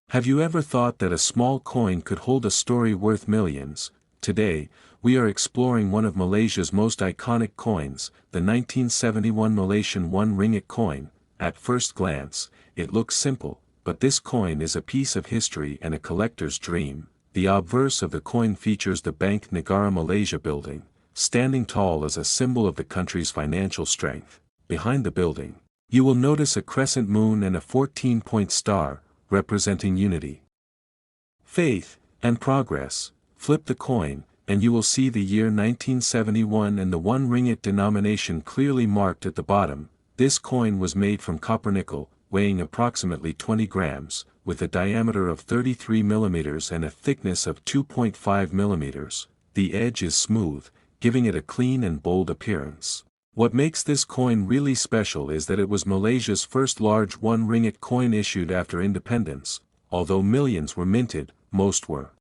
Have you ever thought that a small coin could hold a story worth millions? Today, we are exploring one of Malaysia's most iconic coins, the 1971 Malaysian 1 ringgit coin. At first glance, it looks simple, but this coin is a piece of history and a collector's dream. The obverse of the coin features the Bank Negara Malaysia building, standing tall as a symbol of the country's financial strength. Behind the building, you will notice a crescent moon and a 14-point star, representing unity, faith, and progress. Flip the coin, and you will see the year 1971 and the 1 ringgit denomination clearly marked at the bottom. This coin was made from copper nickel, weighing approximately 20 grams, with a diameter of 33 millimeters and a thickness of 2.5 millimeters. The edge is smooth, giving it a clean and bold appearance. What makes this coin really special is that it was Malaysia's first large 1 ringgit coin issued after independence. Although millions were minted, most were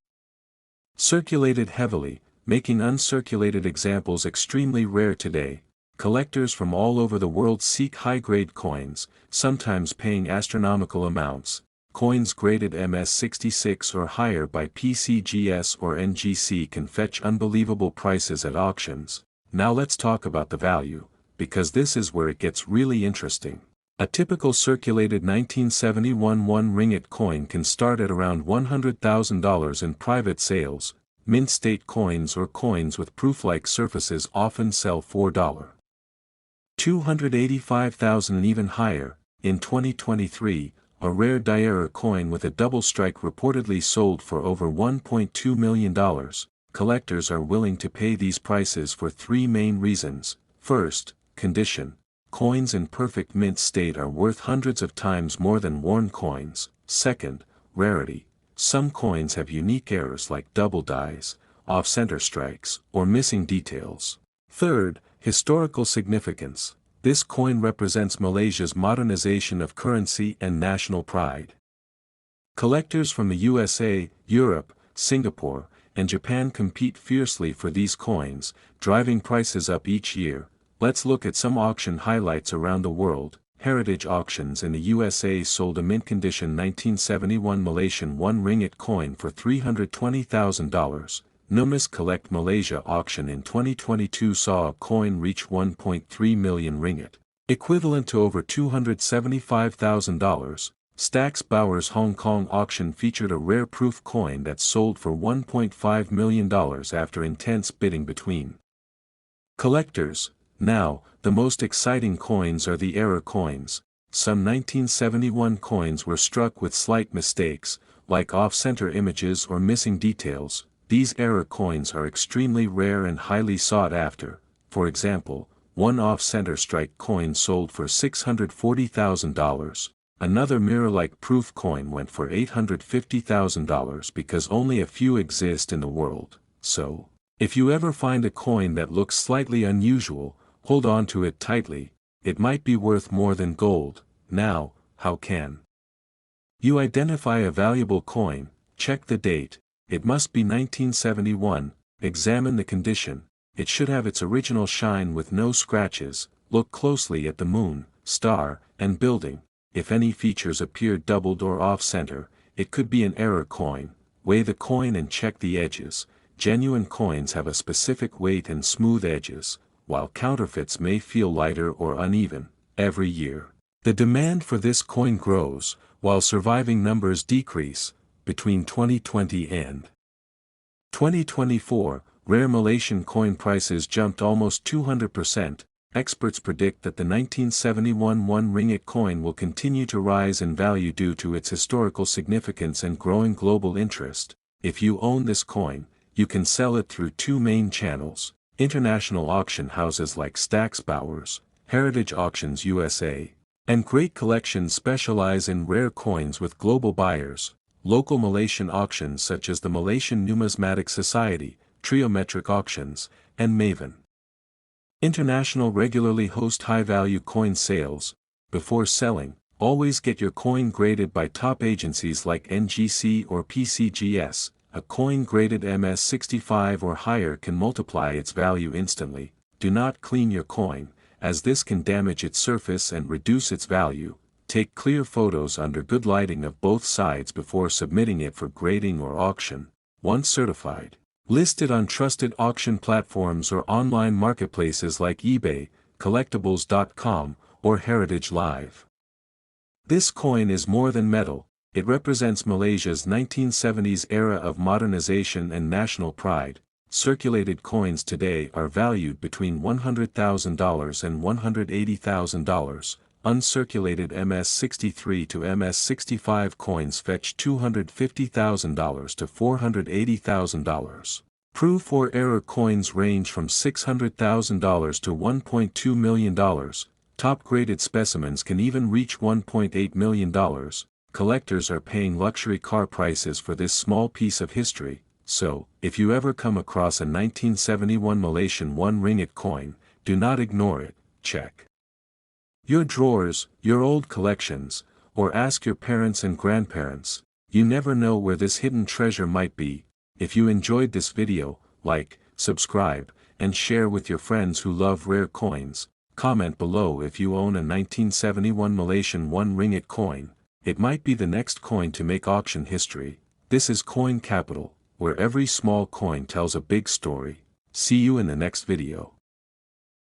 circulated heavily, making uncirculated examples extremely rare today. Collectors from all over the world seek high-grade coins, sometimes paying astronomical amounts. Coins graded MS66 or higher by PCGS or NGC can fetch unbelievable prices at auctions. Now let's talk about the value, because this is where it gets really interesting. A typical circulated 1971 1 ringgit coin can start at around $100,000 in private sales. Mint state coins or coins with proof-like surfaces often sell for $285,000 and even higher. In 2023, a rare Daerah coin with a double strike reportedly sold for over $1.2 million. Collectors are willing to pay these prices for three main reasons. First, condition. Coins in perfect mint state are worth hundreds of times more than worn coins. Second, rarity. Some coins have unique errors like double dies, off-center strikes, or missing details. Third, historical significance. This coin represents Malaysia's modernization of currency and national pride. Collectors from the USA, Europe, Singapore, and Japan compete fiercely for these coins, driving prices up each year. Let's look at some auction highlights around the world. Heritage auctions in the USA sold a mint-condition 1971 Malaysian 1 ringgit coin for $320,000. Numis Collect Malaysia auction in 2022 saw a coin reach 1.3 million ringgit, equivalent to over $275,000. Stax Bowers Hong Kong auction featured a rare proof coin that sold for $1.5 million after intense bidding between collectors. Now, the most exciting coins are the error coins. Some 1971 coins were struck with slight mistakes, like off-center images or missing details. These error coins are extremely rare and highly sought after. For example, one off-center strike coin sold for $640,000. Another mirror-like proof coin went for $850,000 because only a few exist in the world. So, if you ever find a coin that looks slightly unusual, hold on to it tightly. It might be worth more than gold. Now, how can you identify a valuable coin? Check the date. It must be 1971. Examine the condition. It should have its original shine with no scratches. Look closely at the moon, star, and building. If any features appear doubled or off-center, it could be an error coin. Weigh the coin and check the edges. Genuine coins have a specific weight and smooth edges, while counterfeits may feel lighter or uneven. Every year, the demand for this coin grows, while surviving numbers decrease. Between 2020 and 2024, rare Malaysian coin prices jumped almost 200%. Experts predict that the 1971 1 ringgit coin will continue to rise in value due to its historical significance and growing global interest. If you own this coin, you can sell it through two main channels: international auction houses like Stax Bowers, Heritage Auctions USA, and Great Collections specialize in rare coins with global buyers. Local Malaysian auctions such as the Malaysian Numismatic Society, Triometric Auctions, and Maven International regularly host high-value coin sales. Before selling, always get your coin graded by top agencies like NGC or PCGS. A coin graded MS65 or higher can multiply its value instantly. Do not clean your coin, as this can damage its surface and reduce its value. Take clear photos under good lighting of both sides before submitting it for grading or auction. Once certified, listed on trusted auction platforms or online marketplaces like eBay, collectibles.com, or Heritage Live. This coin is more than metal, it represents Malaysia's 1970s era of modernization and national pride. Circulated coins today are valued between $100,000 and $180,000. Uncirculated MS-63 to MS-65 coins fetch $250,000 to $480,000. Proof or error coins range from $600,000 to $1.2 million. Top-graded specimens can even reach $1.8 million. Collectors are paying luxury car prices for this small piece of history, so, if you ever come across a 1971 Malaysian 1 ringgit coin, do not ignore it, check your drawers, your old collections, or ask your parents and grandparents. You never know where this hidden treasure might be. If you enjoyed this video, like, subscribe, and share with your friends who love rare coins. Comment below if you own a 1971 Malaysian 1 ringgit coin. It might be the next coin to make auction history. This is Coin Capital, where every small coin tells a big story. See you in the next video.